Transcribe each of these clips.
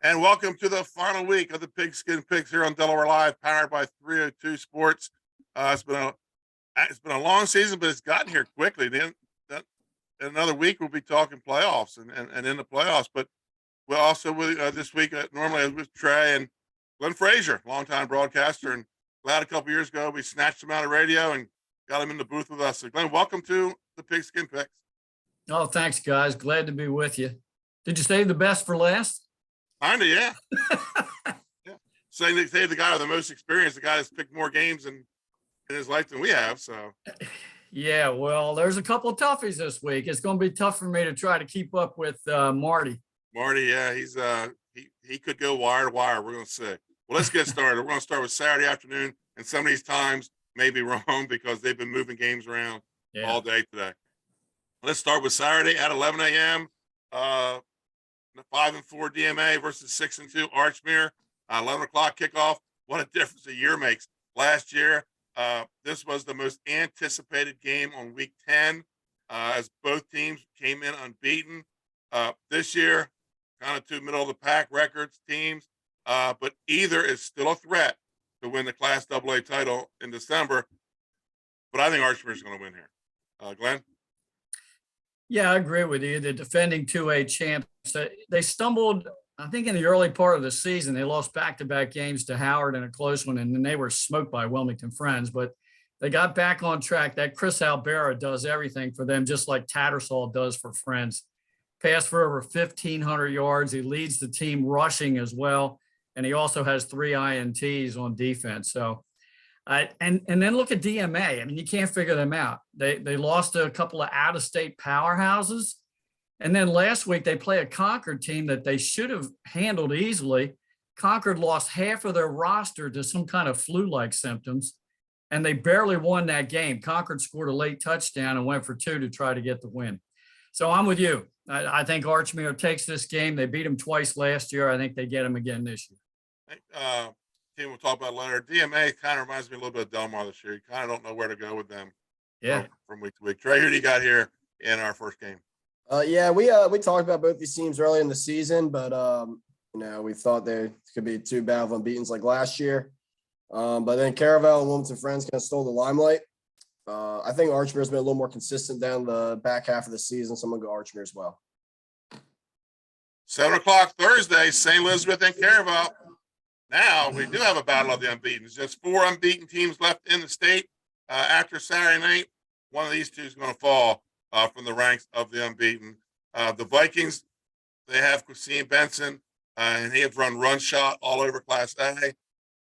And welcome to the final week of the Pigskin Picks here on Delaware Live, powered by 302 Sports. It's been a long season, but it's gotten here quickly. Then in another week we'll be talking playoffs and in the playoffs. But we're also with this week normally with Trey and Glenn Frazier, longtime broadcaster, and glad a couple years ago we snatched him out of radio and got him in the booth with us. So Glenn, welcome to the Pigskin Picks. Oh, thanks, guys. Glad to be with you. Did you save the best for last? Kinda, yeah. Yeah. Saying they save the guy with the most experience, the guy that's picked more games in his life than we have. So Yeah, well, there's a couple of toughies this week. It's going to be tough for me to try to keep up with Marty. Marty, yeah, he's he could go wire to wire. We're gonna see. Well, let's get started. We're gonna start with Saturday afternoon, and some of these times may be wrong because they've been moving games around all day today. Let's start with Saturday at 11 a.m. The 5-4 DMA versus 6-2 Archmere. 11 o'clock kickoff. What a difference a year makes. Last year, this was the most anticipated game on week 10, as both teams came in unbeaten. This year, kind of two middle of the pack records teams, but either is still a threat to win the Class AA title in December. But I think Archmere is going to win here. Glenn? Yeah, I agree with you. The defending 2A champs, they stumbled, I think, in the early part of the season. They lost back-to-back games to Howard in a close one, and then they were smoked by Wilmington Friends. But they got back on track. That Chris Albera does everything for them, just like Tattersall does for Friends. Passed for over 1,500 yards. He leads the team rushing as well, and he also has 3 INTs on defense. So, and then look at DMA. I mean, you can't figure them out. They lost to a couple of out-of-state powerhouses. And then last week they play a Concord team that they should have handled easily. Concord lost half of their roster to some kind of flu-like symptoms, and they barely won that game. Concord scored a late touchdown and went for 2 to try to get the win. So I'm with you. I think Archmere takes this game. They beat them twice last year. I think they get them again this year. Team we'll talk about later. DMA kind of reminds me a little bit of Delmar this year. You kind of don't know where to go with them. Yeah. From week to week. Trey, who do you got here in our first game? We talked about both these teams early in the season, but we thought there could be 2 battle of unbeatens like last year. But then Caravel and Wilmington Friends kind of stole the limelight. I think Archmere's been a little more consistent down the back half of the season, so I'm gonna go Archmere as well. 7 o'clock Thursday, St. Elizabeth and Caravel. Now we do have a battle of the unbeatens. Just 4 unbeaten teams left in the state. After Saturday night, one of these two is going to fall from the ranks of the unbeaten. The Vikings, they have Christine Benson, and he has run shot all over Class A.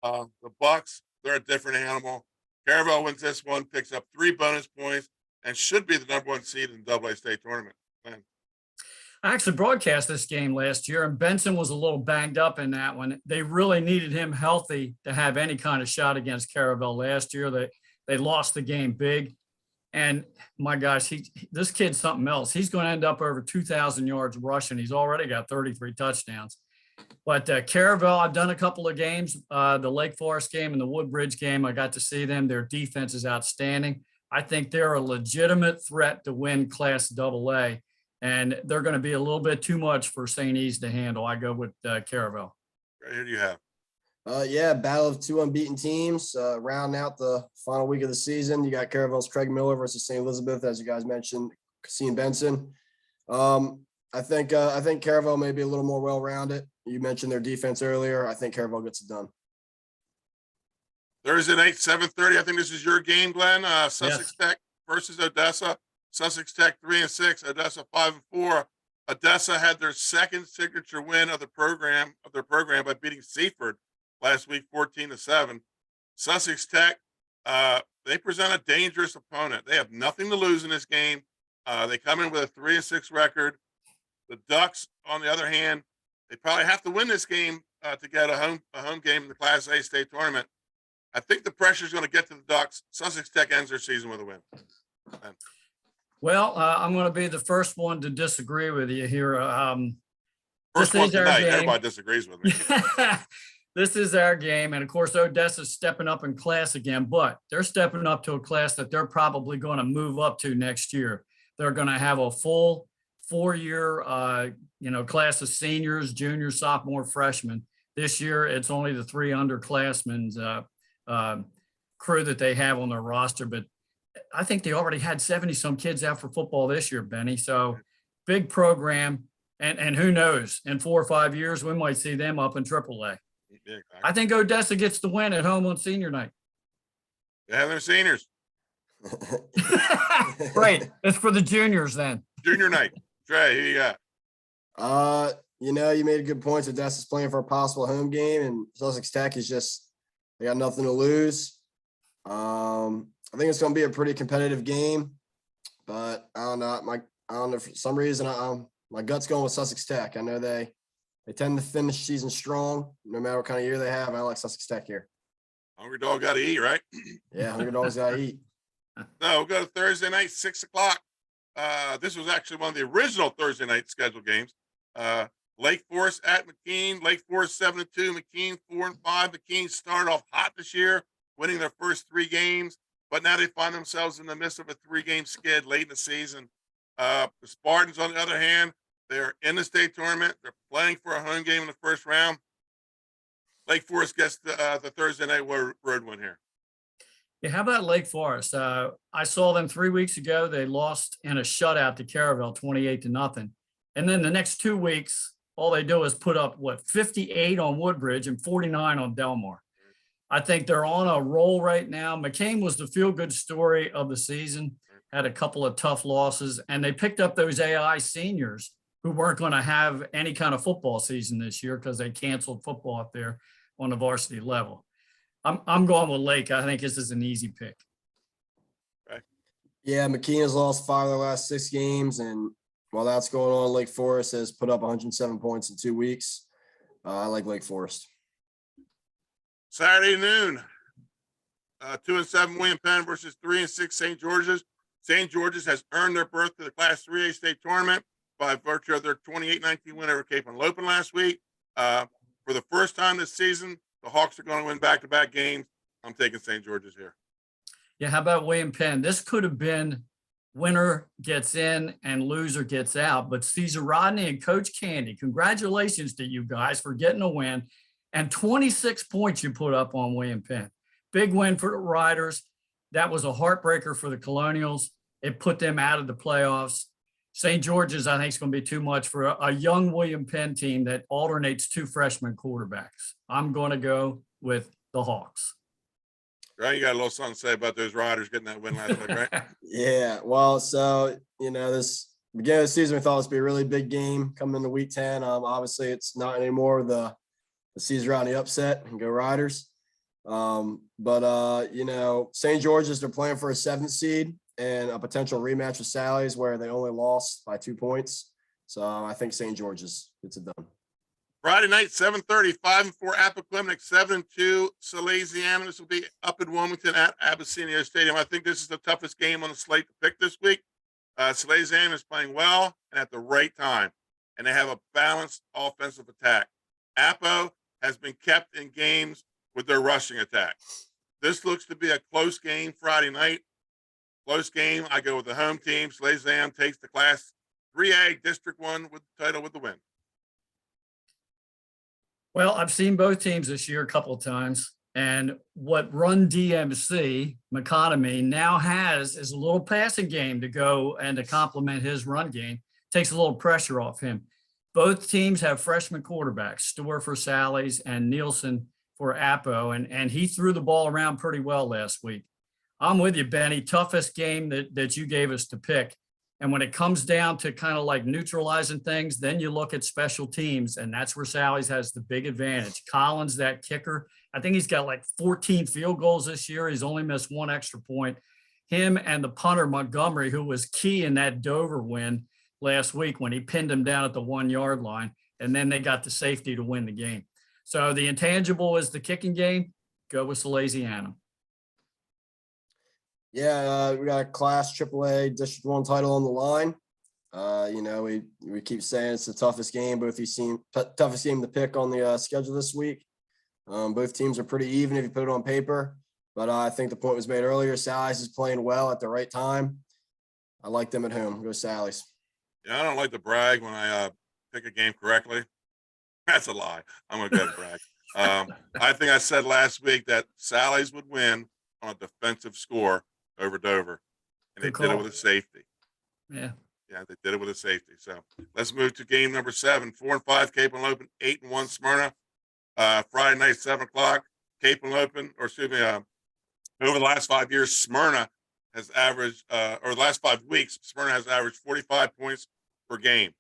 The Bucks, they're a different animal. Caravel wins this one, picks up 3 bonus points, and should be the number 1 seed in the AA state tournament. Man. I actually broadcast this game last year, and Benson was a little banged up in that one. They really needed him healthy to have any kind of shot against Caravel last year. They lost the game big. And my gosh, this kid's something else. He's going to end up over 2,000 yards rushing. He's already got 33 touchdowns. But Caravel, I've done a couple of games, the Lake Forest game and the Woodbridge game. I got to see them. Their defense is outstanding. I think they're a legitimate threat to win Class AA. And they're going to be a little bit too much for St. E's to handle. I go with Caravel. Who do you have? Battle of 2 unbeaten teams, rounding out the final week of the season. You got Caravel's Craig Miller versus St. Elizabeth, as you guys mentioned, Christine Benson. I think Caravel may be a little more well-rounded. You mentioned their defense earlier. I think Caravel gets it done. Thursday night, 7:30. I think this is your game, Glenn. Sussex Tech versus Odessa. Sussex Tech 3-6, Odessa 5-4. Odessa had their second signature win of their program by beating Seaford last week, 14-7. Sussex Tech, they present a dangerous opponent. They have nothing to lose in this game. They come in with a 3-6 record. The Ducks, on the other hand, they probably have to win this game to get a home game in the Class A state tournament. I think the pressure is going to get to the Ducks. Sussex Tech ends their season with a win. Well, I'm going to be the first one to disagree with you here. First one tonight. Everybody disagrees with me. This is our game. And of course, Odessa's stepping up in class again, but they're stepping up to a class that they're probably going to move up to next year. They're going to have a full 4-year, class of seniors, juniors, sophomore, freshmen. This year, it's only the 3 underclassmen's crew that they have on their roster. But I think they already had 70 some kids out for football this year, Benny. So big program. And who knows, in 4 or 5 years, we might see them up in AAA. Yeah, exactly. I think Odessa gets the win at home on senior night. They have their seniors. Right. It's for the juniors then. Junior night. Trey, who you got? You made a good point. Odessa's playing for a possible home game, and Sussex Tech is just, they got nothing to lose. I think it's going to be a pretty competitive game, but I don't know. For some reason, my gut's going with Sussex Tech. I know they tend to finish season strong, no matter what kind of year they have. I like Sussex Tech here. Hungry dog got to eat, right? Yeah, hungry dogs got to eat. No, we'll go to Thursday night, 6 o'clock. This was actually one of the original Thursday night scheduled games. Lake Forest at McKean. Lake Forest 7-2. McKean 4-5. McKean started off hot this year, winning their first 3 games, but now they find themselves in the midst of a 3-game skid late in the season. The Spartans, on the other hand, they're in the state tournament. They're playing for a home game in the first round. Lake Forest gets the Thursday night road win here. Yeah, how about Lake Forest? I saw them 3 weeks ago. They lost in a shutout to Caravel, 28-0. And then the next 2 weeks, all they do is put up 58 on Woodbridge and 49 on Delmar. I think they're on a roll right now. McCain was the feel-good story of the season, had a couple of tough losses, and they picked up those AI seniors who weren't going to have any kind of football season this year because they canceled football up there on the varsity level. I'm going with Lake. I think this is an easy pick. Right. Yeah, McKean has lost 5 of their last 6 games, and while that's going on, Lake Forest has put up 107 points in 2 weeks. I like Lake Forest. Saturday noon, 2-7 William Penn versus 3-6 St. George's. St. George's has earned their berth to the Class 3A state tournament by virtue of their 28-19 win over Cape and Lopin last week. For the first time this season, the Hawks are going to win back-to-back games. I'm taking St. George's here. Yeah, how about William Penn? This could have been winner gets in and loser gets out, but Caesar Rodney and Coach Candy, congratulations to you guys for getting a win, and 26 points you put up on William Penn. Big win for the Riders. That was a heartbreaker for the Colonials. It put them out of the playoffs. St. George's, I think, is going to be too much for a young William Penn team that alternates 2 freshman quarterbacks. I'm going to go with the Hawks. Right, you got a little something to say about those Riders getting that win last week, right? Yeah, well, so, this beginning of the season, we thought this would be a really big game coming into week 10. Obviously, it's not anymore the Caesar Rodney upset and go Riders. But St. George's, they're playing for a 7th seed and a potential rematch with Sally's where they only lost by 2 points. So I think St. George's gets it done. Friday night, 7:30, 5-4 Appoquinimink, 7-2 Salesiana. This will be up in Wilmington at Abyssinia Stadium. I think this is the toughest game on the slate to pick this week. Salesiana is playing well and at the right time, and they have a balanced offensive attack. Appo has been kept in games with their rushing attack. This looks to be a close game Friday night. Close game. I go with the home team. Salesiana takes the Class 3A District 1 with the title with the win. Well, I've seen both teams this year a couple of times, and what Run DMC McConomy now has is a little passing game to go and to complement his run game. Takes a little pressure off him. Both teams have freshman quarterbacks, Storr for Sally's and Nielsen for Appo, and he threw the ball around pretty well last week. I'm with you, Benny. Toughest game that you gave us to pick. And when it comes down to kind of like neutralizing things, then you look at special teams, and that's where Sally's has the big advantage. Collins, that kicker, I think he's got like 14 field goals this year. He's only missed 1 extra point. Him and the punter, Montgomery, who was key in that Dover win last week when he pinned him down at the 1-yard line, and then they got the safety to win the game. So the intangible is the kicking game. Go with Salesiana. Yeah, we got a Class AAA District 1 title on the line. We keep saying it's the toughest game. Both these teams, toughest game to pick on the schedule this week. Both teams are pretty even if you put it on paper. But I think the point was made earlier. Sally's is playing well at the right time. I like them at home. Go Sally's. Yeah, I don't like to brag when I pick a game correctly. That's a lie. I'm gonna go ahead and brag. I think I said last week that Sally's would win on a defensive score over Dover, and they Good did it call. with a safety. Yeah. Yeah, they did it with a safety. So let's move to game number 7. 4-5 Cape and Open, 8-1 Smyrna. Friday night, 7 o'clock. Cape and Open, or excuse me, over the last 5 years, Smyrna has averaged, or the last 5 weeks, Smyrna has averaged 45 points per game.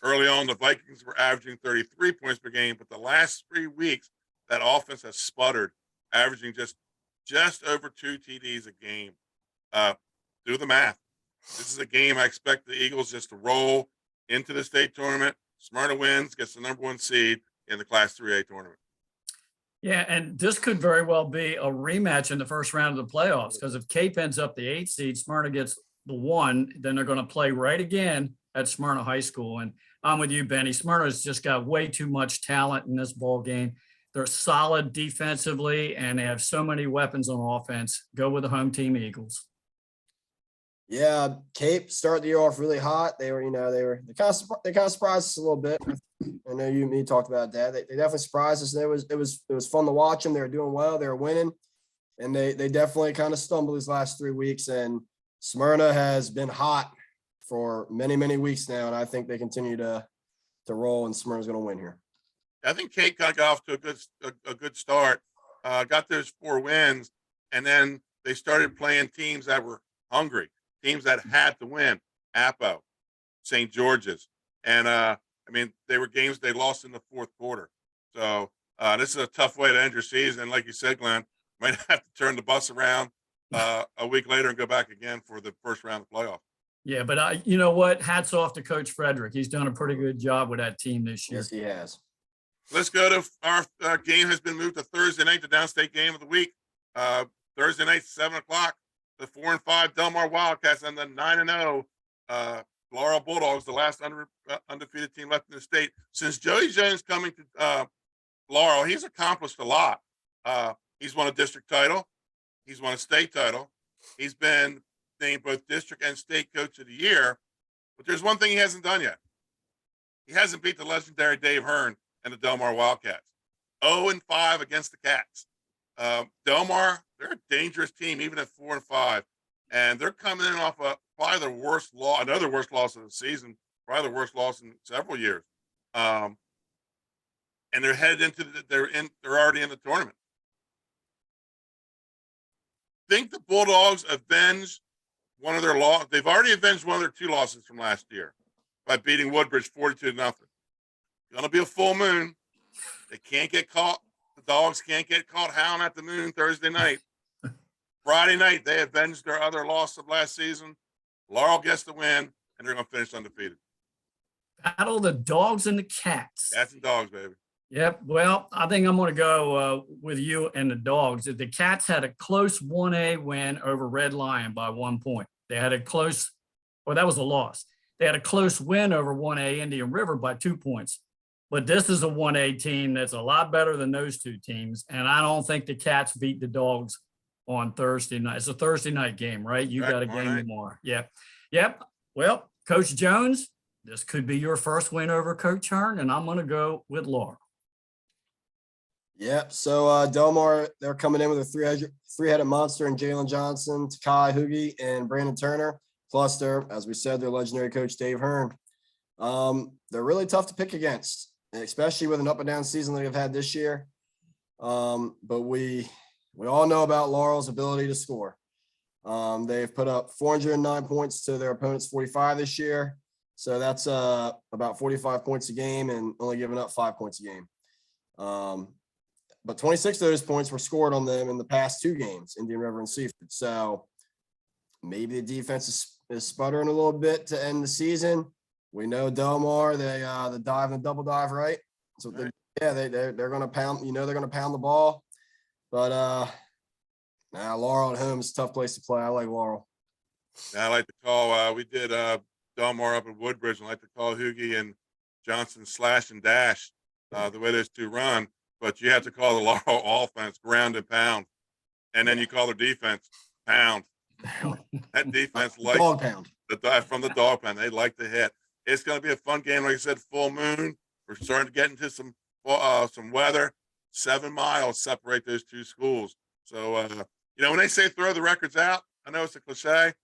Early on, the Vikings were averaging 33 points per game, but the last 3 weeks, that offense has sputtered, averaging just over 2 TDs a game. Do the math. This is a game I expect the Eagles just to roll into the state tournament. Smyrna wins, gets the #1 seed in the Class 3A tournament. Yeah, and this could very well be a rematch in the first round of the playoffs, because if Cape ends up the 8 seed, Smyrna gets the 1, then they're going to play right again at Smyrna High School. And I'm with you, Benny. Smyrna's just got way too much talent in this ball game. They're solid defensively, and they have so many weapons on offense. Go with the home team Eagles. Yeah, Cape started the year off really hot. They kind of surprised us a little bit. I know you and me talked about that. They definitely surprised us. It was fun to watch them. They were doing well. They were winning, and they definitely kind of stumbled these last 3 weeks. And Smyrna has been hot for many weeks now, and I think they continue to roll. And Smyrna's going to win here. I think Cape got off to a good start. Got those 4 wins, and then they started playing teams that were hungry, teams that had to win. Apo, St. George's, and they were games they lost in the 4th quarter. So this is a tough way to end your season. Like you said, Glenn, might have to turn the bus around a week later and go back again for the first round of the playoff. Yeah, but you know what? Hats off to Coach Frederick. He's done a pretty good job with that team this year. Yes, he has. Let's go to our game has been moved to Thursday night, the downstate game of the week. Thursday night, 7 o'clock. The 4-5 Delmar Wildcats and the 9-0 Laurel Bulldogs, the last undefeated team left in the state. Since Joey Jones coming to Laurel, he's accomplished a lot. He's won a district title. He's won a state title. He's been named both district and state coach of the year. But there's one thing he hasn't done yet. He hasn't beat the legendary Dave Hearn and the Delmar Wildcats. 0-5 against the Cats. Delmar, they're a dangerous team, even at 4-5. And they're coming in off probably their worst loss, another worst loss of the season, probably the worst loss in several years. And they're headed into they're already in the tournament. Think the Bulldogs avenge one of their losses. They've already avenged one of their 2 losses from last year by beating Woodbridge 42-0. Gonna be a full moon. They can't get caught. The Dogs can't get caught howling at the moon Thursday night. Friday night, they avenged their other loss of last season. Laurel gets the win, and they're gonna finish undefeated. Battle the Dogs and the Cats. Cats and Dogs, baby. Yep. Well, I think I'm going to go with you and the Dogs. The Cats had a close 1A win over Red Lion by 1 point. They had a close, well, that was a loss. They had a close win over 1A Indian River by 2 points. But this is a 1A team that's a lot better than those 2 teams. And I don't think the Cats beat the Dogs on Thursday night. It's a Thursday night game, right? You got a game tomorrow. Yep. Well, Coach Jones, this could be your first win over Coach Hearn, and I'm going to go with Laurel. Yep. So Delmar, they're coming in with a three-headed monster in Jalen Johnson, Takai Hoogie, and Brandon Turner. Plus, as we said, their legendary coach Dave Hearn. They're really tough to pick against, especially with an up and down season that they've had this year. But we all know about Laurel's ability to score. They've put up 409 points to their opponent's 45 this year. So that's about 45 points a game and only giving up 5 points a game. But 26 of those points were scored on them in the past 2 games, Indian River and Seaford. So maybe the defense is sputtering a little bit to end the season. We know Delmar, the dive and the double dive, right? So right. They're going to pound. They're going to pound the ball. But Laurel at home is a tough place to play. I like Laurel. I like to call. We did Delmar up in Woodbridge. I like to call Hoogie and Johnson slash and dash the way those 2 run. But you have to call the Laurel offense ground and pound, and then you call their defense pound. That defense likes dog pound. The dive from the dog pound. They like to hit. It's going to be a fun game. Like I said, full moon. We're starting to get into some weather. 7 miles separate those two schools. So, when they say throw the records out, I know it's a cliche. I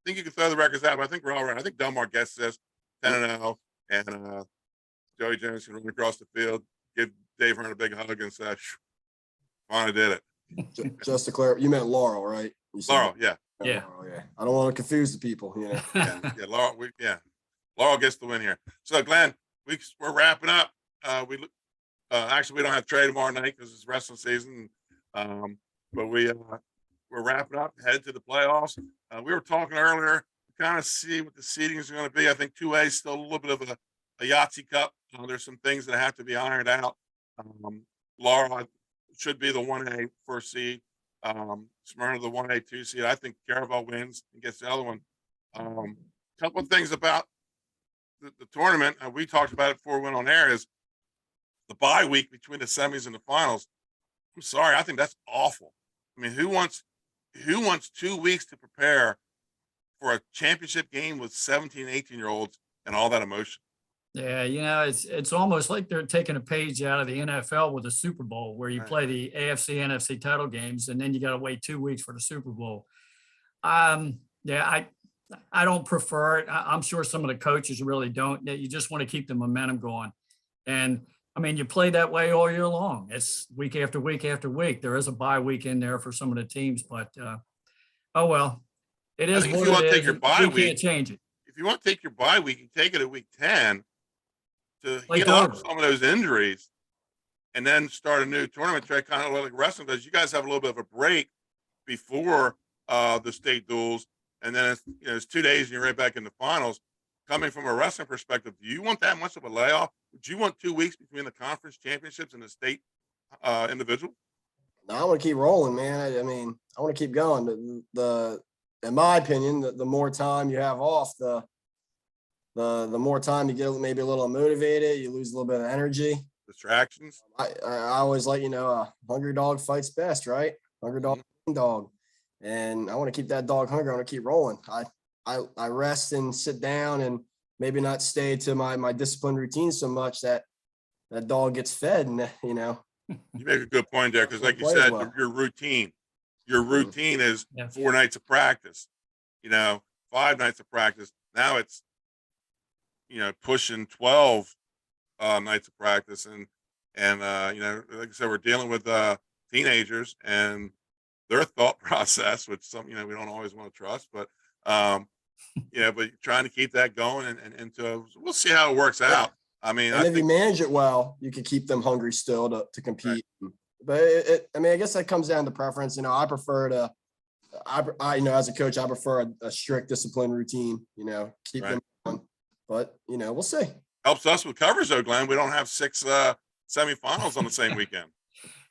think you can throw the records out, but I think we're all right. I think Delmar gets this 10-0, and Joey Jones can run across the field, give Dave Hearn a big hug, and say, finally did it. Just to clarify, you meant Laurel, right? Laurel, yeah. Yeah. Laurel, yeah. I don't want to confuse the people, Laurel, Laurel gets the win here. So, Glenn, we're wrapping up. Actually, we don't have Trey tomorrow night because it's wrestling season. But we're wrapping up, headed to the playoffs. We were talking earlier, kind of see what the seeding is going to be. I think 2A is still a little bit of a Yahtzee cup. There's some things that have to be ironed out. Laurel should be the 1A first seed. Smyrna the 1A 2 seed. I think Caravel wins and gets the other one. Couple of things about the tournament. We talked about it before we went on air. Is the bye week between the semis and the finals. I'm sorry, I think that's awful. I mean, who wants 2 weeks to prepare for a championship game with 17, 18-year-olds and all that emotion? Yeah, it's almost like they're taking a page out of the NFL with the Super Bowl, where you play the AFC, NFC title games, and then you got to wait 2 weeks for the Super Bowl. I don't prefer it. I'm sure some of the coaches really don't. You just want to keep the momentum going. And I mean, you play that way all year long. It's week after week after week. There is a bye week in there for some of the teams, but oh well, it is what it is. Take your bye week, can't change it. If you want to take your bye week, you take it at week 10 to heal up some of those injuries, and then start a new tournament track, kind of like wrestling does. You guys have a little bit of a break before the state duels, and then it's 2 days and you're right back in the finals. Coming from a wrestling perspective, do you want that much of a layoff? Would you want 2 weeks between the conference championships and the state individual? No, I want to keep rolling, man. I mean, I want to keep going. In my opinion, the more time you have off, the more time you get maybe a little motivated, you lose a little bit of energy. Distractions. I always like, a hungry dog fights best, right? Hungry dog. And I want to keep that dog hungry. I want to keep rolling. I rest and sit down and maybe not stay to my disciplined routine so much that dog gets fed. And, You make a good point there, because like you said, your routine is 4 nights of practice, 5 nights of practice. Now it's, pushing 12 nights of practice. And like I said, we're dealing with teenagers and their thought process, which we don't always want to trust, but but trying to keep that going and we'll see how it works out. I mean, and if you manage it well, you can keep them hungry still to compete. Right. But I guess that comes down to preference. I prefer as a coach, I prefer a strict discipline routine, keep them on. But, we'll see. Helps us with coverage though, Glenn. We don't have 6 semifinals on the same weekend.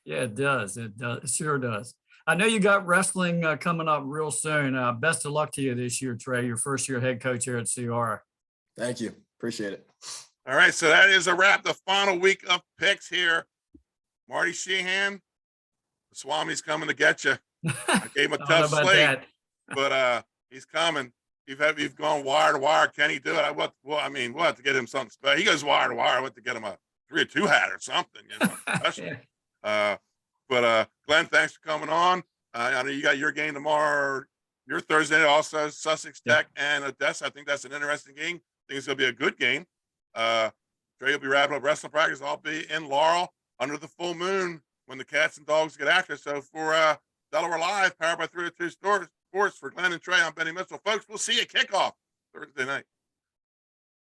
Yeah, it does. It sure does. I know you got wrestling coming up real soon. Best of luck to you this year, Trey, your first year head coach here at CR. Thank you. Appreciate it. All right, so that is a wrap. The final week of picks here. Marty Sheehan, the Swami's coming to get you. I gave him a tough slate, but he's coming. You've gone wire to wire. Can he do it? We'll have to get him something special. He goes wire to wire. I want to get him a 3 or 2 hat or something, yeah. But Glenn, thanks for coming on. I know you got your game tomorrow, your Thursday also, Sussex Tech and Odessa. I think that's an interesting game. I think it's going to be a good game. Trey will be wrapping up wrestling practice. I'll be in Laurel under the full moon when the cats and dogs get after. So for Delaware Live, powered by 302 Sports, for Glenn and Trey, I'm Benny Mitchell. Folks, we'll see you at kickoff Thursday night.